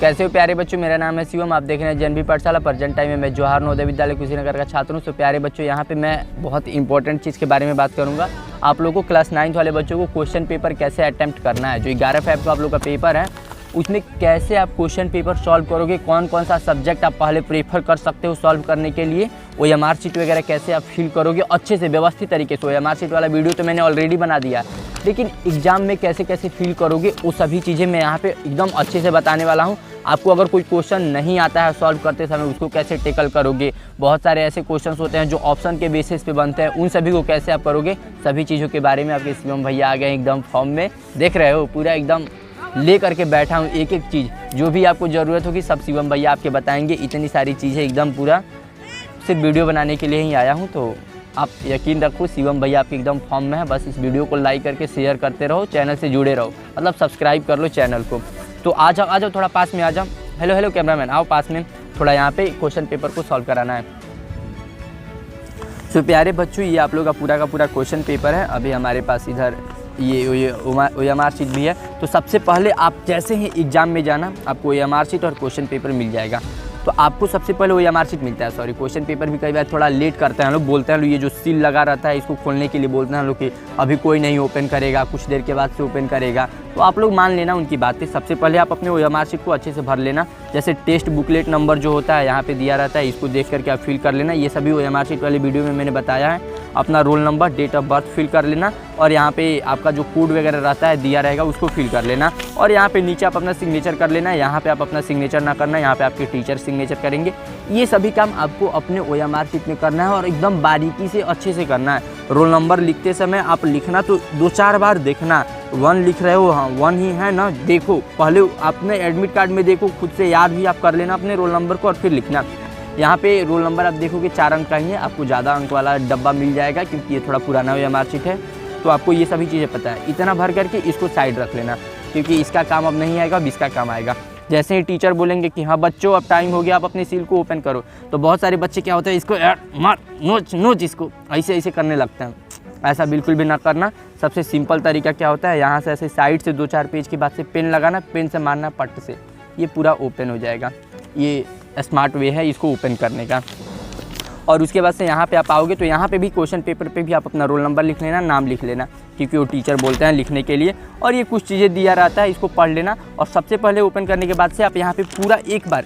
कैसे हो प्यारे बच्चों, मेरा नाम है शिवम। आप देख रहे हैं जनबी पाठशाला। प्रेजेंट टाइम में मैं जवाहर नवोदय विद्यालय कुशीनगर का छात्र हूँ। तो प्यारे बच्चों, यहाँ पे मैं बहुत इंपॉर्टेंट चीज़ के बारे में बात करूँगा। आप लोगों को क्लास 9 वाले बच्चों को क्वेश्चन पेपर कैसे अटैम्प्ट करना है। जो 11 फेब का आप लोग का पेपर है, उसमें कैसे आप क्वेश्चन पेपर सॉल्व करोगे, कौन कौन सा सब्जेक्ट आप पहले प्रेफर कर सकते हो सॉल्व करने के लिए, OMR शीट वगैरह कैसे आप फिल करोगे अच्छे से व्यवस्थित तरीके से। OMR शीट वाला वीडियो तो मैंने ऑलरेडी बना दिया, लेकिन एग्जाम में कैसे कैसे फिल करोगे वो सभी चीज़ें मैं यहाँ पे एकदम अच्छे से बताने वाला हूँ। आपको अगर कोई क्वेश्चन नहीं आता है सॉल्व करते समय, उसको कैसे टेकल करोगे। बहुत सारे ऐसे क्वेश्चंस होते हैं जो ऑप्शन के बेसिस पे बनते हैं, उन सभी को कैसे आप करोगे, सभी चीज़ों के बारे में आपके शिवम भैया आ गए एकदम फॉर्म में। देख रहे हो, पूरा एकदम ले करके बैठा हूँ। एक एक चीज़ जो भी आपको ज़रूरत होगी सब शिवम भैया आपके बताएंगे। इतनी सारी चीज़ें एकदम पूरा सिर्फ वीडियो बनाने के लिए ही आया हूँ। तो आप यकीन रखो, शिवम भैया आपके एकदम फॉर्म में है। बस इस वीडियो को लाइक करके शेयर करते रहो, चैनल से जुड़े रहो, मतलब सब्सक्राइब कर लो चैनल को। तो आ जाओ थोड़ा पास में आ जाओ। हेलो कैमरामैन, आओ पास में, थोड़ा यहाँ पे क्वेश्चन पेपर को सॉल्व कराना है। तो प्यारे बच्चों, ये आप लोग का पूरा क्वेश्चन पेपर है। अभी हमारे पास इधर ये OMR शीट भी है। तो सबसे पहले आप जैसे ही एग्ज़ाम में जाना, आपको OMR शीट और क्वेश्चन पेपर मिल जाएगा। तो आपको सबसे पहले OMR शीट मिलता है, सॉरी क्वेश्चन पेपर भी कई बार थोड़ा लेट करते हैं लोग, बोलते हैं लोग ये जो सील लगा रहता है इसको खोलने के लिए बोलते हैं लोग कि अभी कोई नहीं ओपन करेगा, कुछ देर के बाद से ओपन करेगा। तो आप लोग मान लेना उनकी बातें। सबसे पहले आप अपने OMR शीट को अच्छे से भर लेना। जैसे टेस्ट बुकलेट नंबर जो होता है यहाँ पे दिया रहता है, इसको देख करके आप फिल कर लेना। ये सभी OMR शीट वाली वीडियो में मैंने बताया है। अपना roll number, date of birth fill कर लेना, और यहाँ पे आपका जो कोड वगैरह रहता है दिया रहेगा उसको फिल कर लेना। और यहाँ पे नीचे आप अपना सिग्नेचर कर लेना। यहाँ पे आप अपना सिग्नेचर ना करना, यहाँ पे आपके टीचर सिग्नेचर करेंगे। ये सभी काम आपको अपने OMR शीट में करना है और एकदम बारीकी से अच्छे से करना है। रोल नंबर लिखते समय आप लिखना तो 2-4 बार देखना। 1 लिख रहे हो, हाँ 1 ही है ना, देखो पहले अपने एडमिट कार्ड में देखो, खुद से याद भी आप कर लेना अपने रोल नंबर को और फिर लिखना। यहाँ पे रोल नंबर आप देखोगे 4 अंक का ही है, आपको ज़्यादा अंक वाला डब्बा मिल जाएगा क्योंकि ये थोड़ा पुराना OMR शीट है। तो आपको ये सभी चीज़ें पता है। इतना भर करके इसको साइड रख लेना, क्योंकि इसका काम अब नहीं आएगा, अब इसका काम आएगा। जैसे ही टीचर बोलेंगे कि हाँ बच्चों अब टाइम हो गया, आप अपनी सील को ओपन करो, तो बहुत सारे बच्चे क्या होता है, इसको मार नोच इसको ऐसे करने लगते हैं। ऐसा बिल्कुल भी ना करना। सबसे सिंपल तरीका क्या होता है, यहाँ से ऐसे साइड से 2-4 पेज के बाद से पेन लगाना, पेन से मारना पट से, ये पूरा ओपन हो जाएगा। ये स्मार्ट वे है इसको ओपन करने का। और उसके बाद से यहाँ पे आप आओगे तो यहाँ पे भी क्वेश्चन पेपर पे भी आप अपना रोल नंबर लिख लेना, नाम लिख लेना, क्योंकि वो टीचर बोलते हैं लिखने के लिए। और ये कुछ चीज़ें दिया रहता है, इसको पढ़ लेना। और सबसे पहले ओपन करने के बाद से आप यहाँ पे पूरा एक बार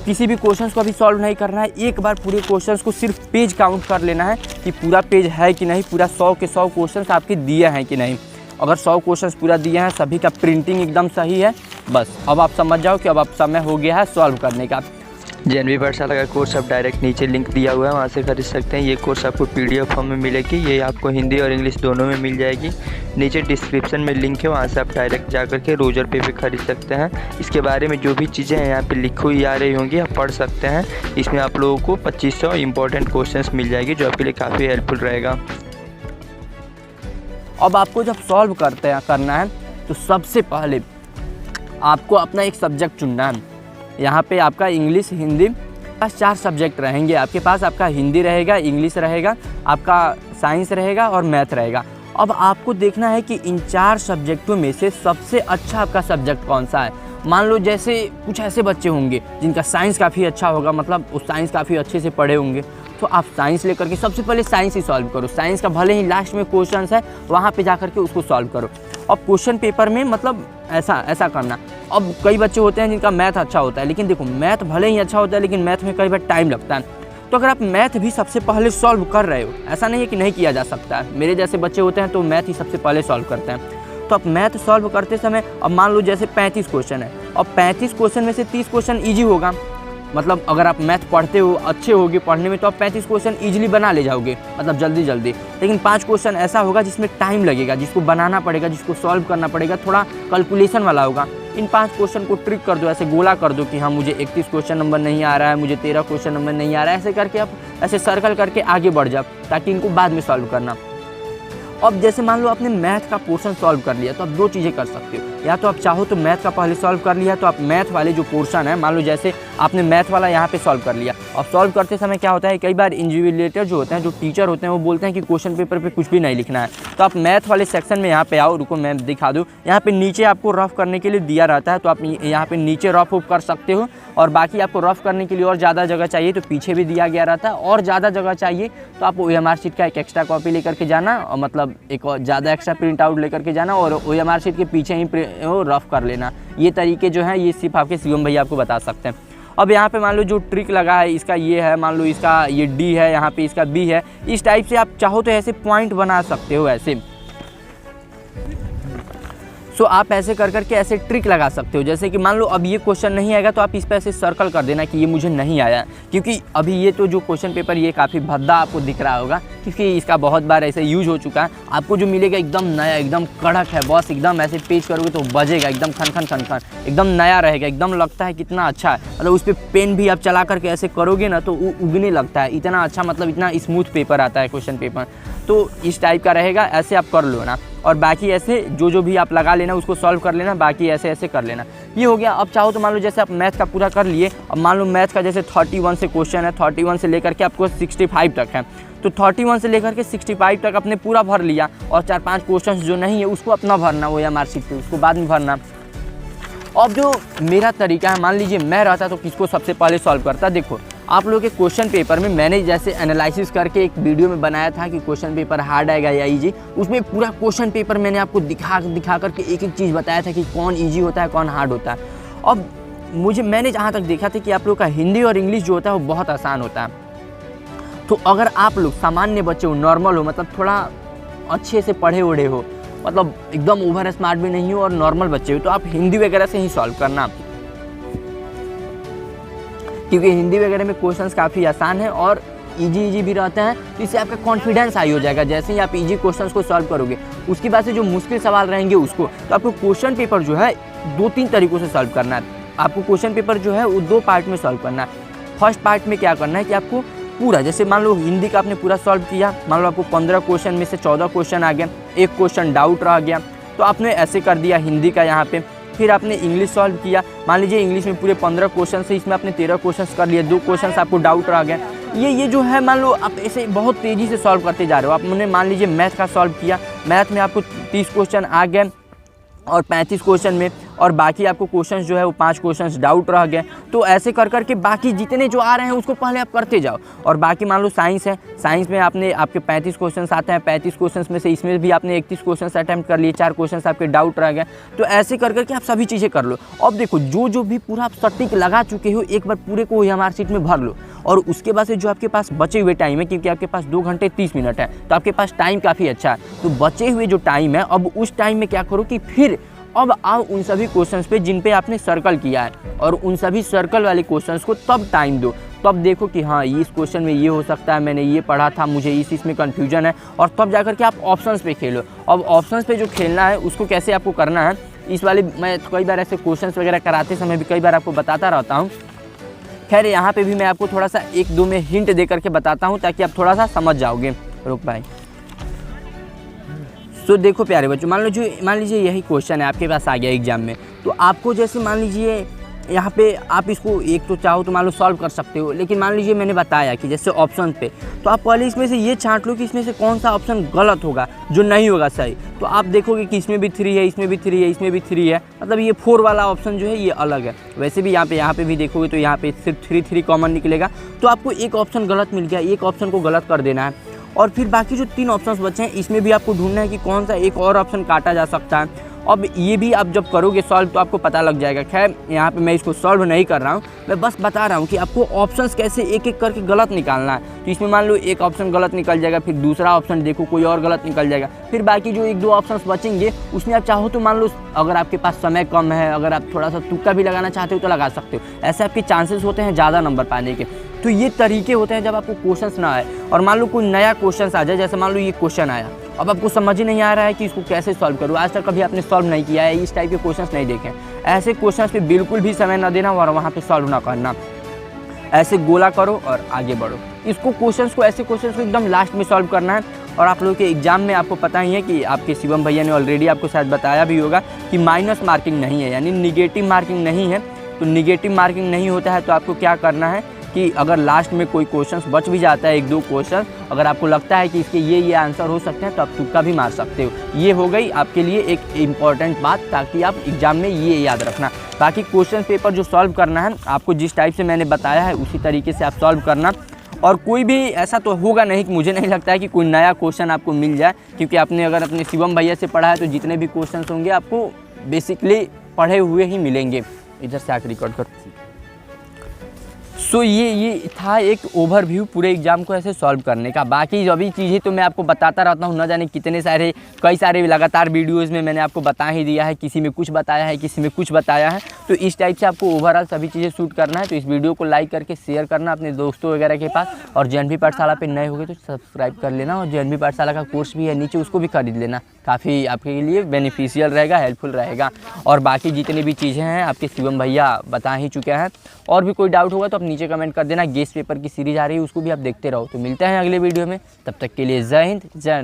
किसी भी क्वेश्चन को अभी सॉल्व नहीं करना है, एक बार पूरे क्वेश्चन को सिर्फ पेज काउंट कर लेना है कि पूरा पेज है कि नहीं, पूरा 100 के 100 क्वेश्चन आपके दिए हैं कि नहीं। अगर 100 क्वेश्चन पूरा दिए हैं, सभी का प्रिंटिंग एकदम सही है, बस अब आप समझ जाओ कि अब आप समय हो गया है सॉल्व करने का। जनबी पाठशाला का कोर्स आप डायरेक्ट नीचे लिंक दिया हुआ है, वहाँ से खरीद सकते हैं। ये कोर्स आपको PDF फॉर्म में मिलेगी, ये आपको हिंदी और इंग्लिश दोनों में मिल जाएगी। नीचे डिस्क्रिप्शन में लिंक है, वहाँ से आप डायरेक्ट जाकर के रोजर पे भी खरीद सकते हैं। इसके बारे में जो भी चीज़ें हैं यहाँ पे लिखी हुई आ रही होंगी, आप पढ़ सकते हैं। इसमें आप लोगों को 2500 इंपॉर्टेंट क्वेश्चन मिल जाएगी, जो आपके लिए काफ़ी हेल्पफुल रहेगा। अब आपको जब सॉल्व करना है तो सबसे पहले आपको अपना एक सब्जेक्ट चुनना है। यहाँ पे आपका इंग्लिश, हिंदी, 4 सब्जेक्ट रहेंगे आपके पास। आपका हिंदी रहेगा, इंग्लिश रहेगा, आपका साइंस रहेगा और मैथ रहेगा। अब आपको देखना है कि इन 4 सब्जेक्टों में से सबसे अच्छा आपका सब्जेक्ट कौन सा है। मान लो जैसे कुछ ऐसे बच्चे होंगे जिनका साइंस काफ़ी अच्छा होगा, मतलब वो साइंस काफ़ी अच्छे से पढ़े होंगे, तो आप साइंस लेकर के सबसे पहले साइंस ही सॉल्व करो। साइंस का भले ही लास्ट में क्वेश्चन है, वहाँ पे जा करके उसको सॉल्व करो। अब क्वेश्चन पेपर में मतलब ऐसा करना। अब कई बच्चे होते हैं जिनका मैथ अच्छा होता है, लेकिन देखो मैथ भले ही अच्छा होता है लेकिन मैथ में कई बार टाइम लगता है। तो अगर आप मैथ भी सबसे पहले सॉल्व कर रहे हो, ऐसा नहीं है कि नहीं किया जा सकता है। मेरे जैसे बच्चे होते हैं तो मैथ ही सबसे पहले सॉल्व करते हैं। तो आप मैथ सॉल्व करते समय, अब मान लो जैसे 35 क्वेश्चन है, और 35 क्वेश्चन में से 30 क्वेश्चन ईजी होगा। मतलब अगर आप मैथ पढ़ते हो, अच्छे होगे पढ़ने में, तो आप 35 क्वेश्चन ईजिली बना ले जाओगे, मतलब जल्दी। लेकिन 5 क्वेश्चन ऐसा होगा जिसमें टाइम लगेगा, जिसको बनाना पड़ेगा, जिसको सॉल्व करना पड़ेगा, थोड़ा कैलकुलेशन वाला होगा। इन 5 क्वेश्चन को ट्रिक कर दो, ऐसे गोला कर दो कि हाँ मुझे 31 क्वेश्चन नंबर नहीं आ रहा है, मुझे 13 क्वेश्चन नंबर नहीं आ रहा है। ऐसे करके आप ऐसे सर्कल करके आगे बढ़ जाओ, ताकि इनको बाद में सॉल्व करना। अब जैसे मान लो आपने मैथ का पोर्शन सॉल्व कर लिया, तो आप दो चीज़ें कर सकते हो। या तो आप चाहो तो मैथ का पहले सॉल्व कर लिया, तो आप मैथ वाले जो पोर्शन है, मान लो जैसे आपने मैथ वाला यहाँ पे सॉल्व कर लिया। अब सॉल्व करते समय क्या होता है, कई बार इन्विजिलेटर जो होते हैं, जो टीचर होते हैं, वो बोलते हैं कि क्वेश्चन पेपर पे कुछ भी नहीं लिखना है। तो आप मैथ वाले सेक्शन में यहाँ पे आओ, रुको मैं दिखा दूँ। यहाँ पे नीचे आपको रफ करने के लिए दिया रहता है, तो आप यहाँ पे नीचे रफ ऑफ कर सकते हो। और बाकी आपको रफ करने के लिए और ज़्यादा जगह चाहिए तो पीछे भी दिया गया रहता है। और ज़्यादा जगह चाहिए तो आप OMR शीट का एक एक्स्ट्रा कॉपी लेकर के जाना, और मतलब एक और ज़्यादा एक्स्ट्रा प्रिंट आउट लेकर के जाना और OMR शीट के पीछे ही वो रफ कर लेना। ये तरीके जो हैं ये सिर्फ आपके शिवम भैया आपको बता सकते हैं। अब यहाँ पे मान लो जो ट्रिक लगा है इसका ये है, मान लो इसका ये D है, यहाँ पे इसका B है। इस टाइप से आप चाहो तो ऐसे पॉइंट बना सकते हो ऐसे। सो आप ऐसे कर करके ऐसे ट्रिक लगा सकते हो। जैसे कि मान लो अब ये क्वेश्चन नहीं आएगा तो आप इस पर ऐसे सर्कल कर देना कि ये मुझे नहीं आया, क्योंकि अभी ये तो जो क्वेश्चन पेपर ये काफ़ी भद्दा आपको दिख रहा होगा, क्योंकि इसका बहुत बार ऐसे यूज हो चुका है। आपको जो मिलेगा एकदम नया, एकदम कड़क है बॉस, एकदम ऐसे पेज करोगे तो बजेगा एकदम खन खन खन खन, एकदम नया रहेगा, एकदम लगता है कितना अच्छा है। मतलब उस पर पेन भी आप चला करके ऐसे करोगे ना तो उगने लगता है, इतना अच्छा, मतलब इतना स्मूथ पेपर आता है क्वेश्चन पेपर। तो इस टाइप का रहेगा, ऐसे आप कर लो ना। और बाकी ऐसे जो भी आप लगा लेना उसको सॉल्व कर लेना, बाकी ऐसे ऐसे कर लेना। ये हो गया। अब चाहो तो मान लो जैसे आप मैथ का पूरा कर लिए, अब मान लो मैथ का जैसे 31 से क्वेश्चन है, 31 से लेकर के आपको 65 तक है, तो 31 से लेकर के 65 तक आपने पूरा भर लिया। और 4-5 क्वेश्चन जो नहीं है उसको अपना भरना, वो OMR शीट पे, उसको बाद में भरना। अब जो मेरा तरीका है, मान लीजिए मैं रहता तो किसको सबसे पहले सॉल्व करता। देखो आप लोगों के क्वेश्चन पेपर में मैंने जैसे एनालिसिस करके एक वीडियो में बनाया था कि क्वेश्चन पेपर हार्ड आएगा या इजी, उसमें पूरा क्वेश्चन पेपर मैंने आपको दिखा करके एक एक चीज़ बताया था कि कौन इजी होता है कौन हार्ड होता है। अब मैंने जहाँ तक देखा था कि आप लोग का हिंदी और इंग्लिश जो होता है वो बहुत आसान होता है। तो अगर आप लोग सामान्य बच्चे हो, नॉर्मल हो, मतलब थोड़ा अच्छे से पढ़े ओढ़े हो, मतलब एकदम ओवर स्मार्ट भी नहीं हो और नॉर्मल बच्चे हो, तो आप हिंदी वगैरह से ही सॉल्व करना, क्योंकि हिंदी वगैरह में क्वेश्चंस काफ़ी आसान है और इजी भी रहते हैं। तो इससे आपका कॉन्फिडेंस हाई हो जाएगा। जैसे ही आप इजी क्वेश्चंस को सॉल्व करोगे, उसके बाद से जो मुश्किल सवाल रहेंगे उसको, तो आपको क्वेश्चन पेपर जो है 2-3 तरीक़ों से सॉल्व करना है। आपको क्वेश्चन पेपर जो है वो 2 पार्ट में सॉल्व करना है। फर्स्ट पार्ट में क्या करना है कि आपको पूरा, जैसे मान लो हिंदी का आपने पूरा सॉल्व किया, मान लो आपको 15 क्वेश्चन में से 14 क्वेश्चन आ गया, एक क्वेश्चन डाउट रह गया, तो आपने ऐसे कर दिया हिंदी का यहाँ पे। फिर आपने इंग्लिश सॉल्व किया, मान लीजिए इंग्लिश में पूरे 15 क्वेश्चन से इसमें आपने 13 क्वेश्चन कर लिए, 2 क्वेश्चन आपको डाउट रह गया। ये जो है मान लो आप ऐसे बहुत तेज़ी से सॉल्व करते जा रहे हो। आपने मान लीजिए मैथ का सॉल्व किया, मैथ में आपको 30 क्वेश्चन आ गए और 35 क्वेश्चन में, और बाकी आपको क्वेश्चंस जो है वो 5 क्वेश्चंस डाउट रह गए। तो ऐसे कर करके बाकी जितने जो आ रहे हैं उसको पहले आप करते जाओ। और बाकी मान लो साइंस है, साइंस में आपने आपके 35 क्वेश्चंस आते हैं, 35 क्वेश्चंस में से इसमें भी आपने 31 क्वेश्चंस अटैम्प्ट कर लिए, 4 क्वेश्चंस आपके डाउट रह गए। तो ऐसे कर करके आप सभी चीज़ें कर लो। अब देखो जो भी पूरा आप सटीक लगा चुके हो, एक बार पूरे को OMR शीट में भर लो। और उसके बाद से जो आपके पास बचे हुए टाइम है, क्योंकि आपके पास 2 घंटे 30 मिनट है, तो आपके पास टाइम काफ़ी अच्छा है। तो बचे हुए जो टाइम है, अब उस टाइम में क्या करो कि फिर अब आओ उन सभी क्वेश्चंस पे जिन पे आपने सर्कल किया है, और उन सभी सर्कल वाले क्वेश्चंस को तब टाइम दो। तब देखो कि हाँ इस क्वेश्चन में ये हो सकता है, मैंने ये पढ़ा था, मुझे इस इसमें कन्फ्यूजन है, और तब जाकर के आप ऑप्शंस पे खेलो। अब ऑप्शंस पे जो खेलना है उसको कैसे आपको करना है, इस वाले मैं कई बार ऐसे क्वेश्चंस वगैरह कराते समय भी कई बार आपको बताता रहता हूँ। खैर यहाँ पे भी मैं आपको थोड़ा सा 1-2 में हिंट दे करके बताता हूँ ताकि आप थोड़ा सा समझ जाओगे। रुक भाई। तो देखो प्यारे बच्चों, मान लीजिए यही क्वेश्चन है आपके पास आ गया एग्जाम में, तो आपको जैसे मान लीजिए यहाँ पे आप इसको एक तो चाहो तो मान लो सॉल्व कर सकते हो, लेकिन मान लीजिए मैंने बताया कि जैसे ऑप्शन पे, तो आप पहले इसमें से ये छांट लो कि इसमें से कौन सा ऑप्शन गलत होगा, जो नहीं होगा सही। तो आप देखोगे कि इसमें भी 3 है, इसमें भी 3 है, इसमें भी 3 है, मतलब ये 4 वाला ऑप्शन जो है ये अलग है। वैसे भी यहाँ पे भी देखोगे तो यहाँ पे सिर्फ 3 कॉमन निकलेगा। तो आपको एक ऑप्शन गलत मिल गया, एक ऑप्शन को गलत कर देना है, और फिर बाकी जो 3 ऑप्शंस बचे हैं इसमें भी आपको ढूंढना है कि कौन सा एक और ऑप्शन काटा जा सकता है। अब ये भी आप जब करोगे सॉल्व तो आपको पता लग जाएगा। खैर यहाँ पे मैं इसको सॉल्व नहीं कर रहा हूँ, मैं बस बता रहा हूँ कि आपको ऑप्शंस कैसे एक एक करके गलत निकालना है। तो इसमें मान लो एक ऑप्शन गलत निकल जाएगा, फिर दूसरा ऑप्शन देखो कोई और गलत निकल जाएगा, फिर बाकी जो 1-2 ऑप्शंस बचेंगे उसमें आप चाहो तो मान लो अगर आपके पास समय कम है, अगर आप थोड़ा सा तुक्का भी लगाना चाहते हो तो लगा सकते हो। ऐसे आपके चांसेस होते हैं ज़्यादा नंबर पाने के। तो ये तरीके होते हैं जब आपको क्वेश्चंस ना आए, और मान लो कोई नया क्वेश्चन आ जाए, जैसे मान लो ये क्वेश्चन आया, अब आपको समझ ही नहीं आ रहा है कि इसको कैसे सॉल्व करूँ, आज तक कभी आपने सॉल्व नहीं किया है, इस टाइप के क्वेश्चंस नहीं देखे, ऐसे क्वेश्चंस पे बिल्कुल भी समय ना देना और वहाँ पे सॉल्व ना करना। ऐसे गोला करो और आगे बढ़ो। इसको क्वेश्चंस को ऐसे क्वेश्चंस को एकदम लास्ट में सॉल्व करना है, और आप लोगों के एग्ज़ाम में आपको पता ही है कि आपके शिवम भैया ने ऑलरेडी आपको शायद बताया भी होगा कि माइनस मार्किंग नहीं है, यानी निगेटिव मार्किंग नहीं है। तो निगेटिव मार्किंग नहीं होता है तो आपको क्या करना है कि अगर लास्ट में कोई क्वेश्चन बच भी जाता है, 1-2 क्वेश्चन, अगर आपको लगता है कि इसके ये आंसर हो सकते हैं तो आप तुक्का भी मार सकते हो। ये हो गई आपके लिए एक इम्पॉर्टेंट बात, ताकि आप एग्ज़ाम में ये याद रखना। बाकी क्वेश्चन पेपर जो सॉल्व करना है आपको जिस टाइप से मैंने बताया है उसी तरीके से आप सॉल्व करना। और कोई भी ऐसा तो होगा नहीं कि मुझे नहीं लगता है कि कोई नया क्वेश्चन आपको मिल जाए, क्योंकि आपने अगर अपने शिवम भैया से पढ़ा है तो जितने भी क्वेश्चन होंगे आपको बेसिकली पढ़े हुए ही मिलेंगे। इधर से आकर रिकॉर्ड कर। सो ये था एक ओवरव्यू पूरे एग्जाम को ऐसे सॉल्व करने का। बाकी जो भी चीज़ें तो मैं आपको बताता रहता हूँ, न जाने कितने सारे कई सारे लगातार वीडियोज़ में मैंने आपको बता ही दिया है, किसी में कुछ बताया है, किसी में कुछ बताया है। तो इस टाइप से आपको ओवरऑल सभी चीज़ें शूट करना है। तो इस वीडियो को लाइक करके शेयर करना अपने दोस्तों वगैरह के पास, और जेएनवी पाठशाला पे नए हो गए तो सब्सक्राइब कर लेना, और जेएनवी पाठशाला का कोर्स भी है नीचे, उसको भी खरीद लेना, काफ़ी आपके लिए बेनिफिशियल रहेगा, हेल्पफुल रहेगा। और बाकी जितनी भी चीज़ें हैं आपके शिवम भैया बता ही चुके हैं। और भी कोई डाउट होगा तो आप नीचे कमेंट कर देना। गेस्ट पेपर की सीरीज आ रही है, उसको भी आप देखते रहो। तो मिलते हैं अगले वीडियो में, तब तक के लिए जय हिंद जय